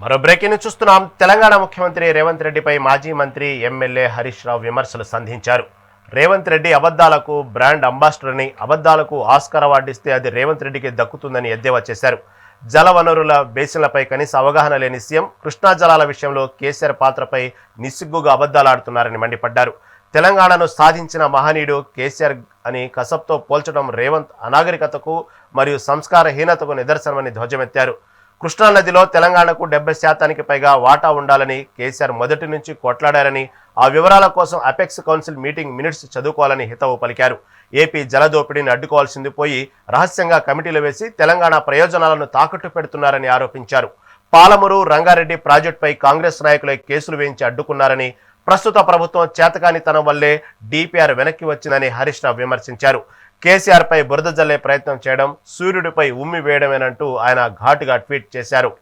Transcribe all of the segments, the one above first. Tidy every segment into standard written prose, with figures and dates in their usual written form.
మరో బ్రేకింగ్ చూస్తున్నాం. తెలంగాణ ముఖ్యమంత్రి రేవంత్ రెడ్డిపై మాజీ మంత్రి ఎమ్మెల్యే హరీష్ రావు విమర్శలు సంధించారు. రేవంత్ రెడ్డి అబద్ధాలకు బ్రాండ్ అంబాసిడర్ అని, అబద్ధాలకు ఆస్కార్ అవార్డు ఇస్తే అది రేవంత్ రెడ్డికి దక్కుతుందని ఎద్దేవా చేశారు. జల వనరుల బేసిన్లపై కనీస అవగాహన లేని సీఎం కృష్ణా జలాల విషయంలో కేసీఆర్ పాత్రపై నిస్సిగ్గుగా అబద్ధాలాడుతున్నారని మండిపడ్డారు. తెలంగాణను సాధించిన మహనీయుడు కేసీఆర్ అని కసబ్తో పోల్చడం రేవంత్ అనాగరికతకు మరియు సంస్కారహీనతకు నిదర్శనమని ధ్వజమెత్తారు. కృష్ణానదిలో తెలంగాణకు 70% పైగా వాటా ఉండాలని కేసీఆర్ మొదటి నుంచి కొట్లాడారని, ఆ వివరాల కోసం అపెక్స్ కౌన్సిల్ మీటింగ్ మినిట్స్ చదువుకోవాలని హితవు పలికారు. ఏపీ జలదోపిడీని అడ్డుకోవాల్సింది పోయి రహస్యంగా కమిటీలు వేసి తెలంగాణ ప్రయోజనాలను తాకట్టు పెడుతున్నారని ఆరోపించారు. పాలమూరు రంగారెడ్డి ప్రాజెక్టుపై కాంగ్రెస్ నాయకులే కేసులు వేయించి అడ్డుకున్నారని, ప్రస్తుత ప్రభుత్వం చేతకానితనం వల్లే డిపిఆర్ వెనక్కి వచ్చిందని హరీష్ రావు విమర్శించారు. కేసీఆర్ పై బురద జల్లే ప్రయత్నం చేయడం సూర్యుడిపై ఉమ్మి వేయడమేనంటూ ఆయన ఘాటుగా ట్వీట్ చేశారు.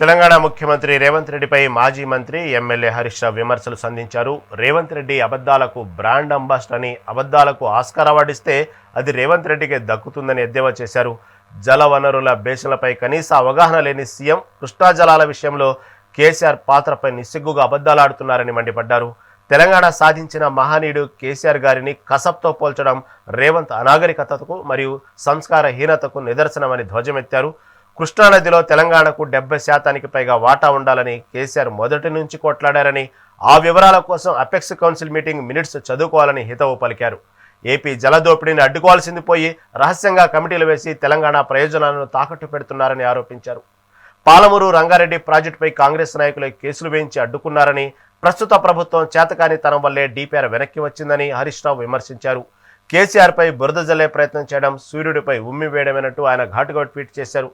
తెలంగాణ ముఖ్యమంత్రి రేవంత్ రెడ్డిపై మాజీ మంత్రి ఎమ్మెల్యే హరీష్ రావు విమర్శలు సంధించారు. రేవంత్ రెడ్డి అబద్ధాలకు బ్రాండ్ అంబాసిడర్ అని, అబద్ధాలకు ఆస్కార్ అవార్డిస్తే అది రేవంత్ రెడ్డికి దక్కుతుందని ఎద్దేవా చేశారు. జల వనరుల బేసిన్లపై కనీస అవగాహన లేని సీఎం కృష్ణా జలాల విషయంలో కేసీఆర్ పాత్రపై నిస్సిగ్గుగా అబద్ధాలాడుతున్నారని మండిపడ్డారు. తెలంగాణ సాధించిన మహనీయుడు కేసీఆర్ గారిని కసబ్తో పోల్చడం రేవంత్ అనాగరికతకు మరియు సంస్కారహీనతకు నిదర్శనమని ధ్వజమెత్తారు. కృష్ణానదిలో తెలంగాణకు 70% పైగా వాటా ఉండాలని కేసీఆర్ మొదటి నుంచి కొట్లాడారని, ఆ వివరాల కోసం అపెక్స్ కౌన్సిల్ మీటింగ్ మినిట్స్ చదువుకోవాలని హితవు పలికారు. ఏపీ జలదోపిడీని అడ్డుకోవాల్సింది పోయి రహస్యంగా కమిటీలు వేసి తెలంగాణ ప్రయోజనాలను తాకట్టు పెడుతున్నారని ఆరోపించారు. పాలమూరు రంగారెడ్డి ప్రాజెక్టుపై కాంగ్రెస్ నాయకులే కేసులు వేయించి అడ్డుకున్నారని, ప్రస్తుత ప్రభుత్వం చేతకానితనం వల్లే డిపిఆర్ వెనక్కి వచ్చిందని హరీష్ రావు విమర్శించారు. కేసీఆర్ పై బురద జల్లే ప్రయత్నం చేయడం సూర్యుడిపై ఉమ్మి వేయడమేనంటూ ఆయన ఘాటుగా ట్వీట్ చేశారు.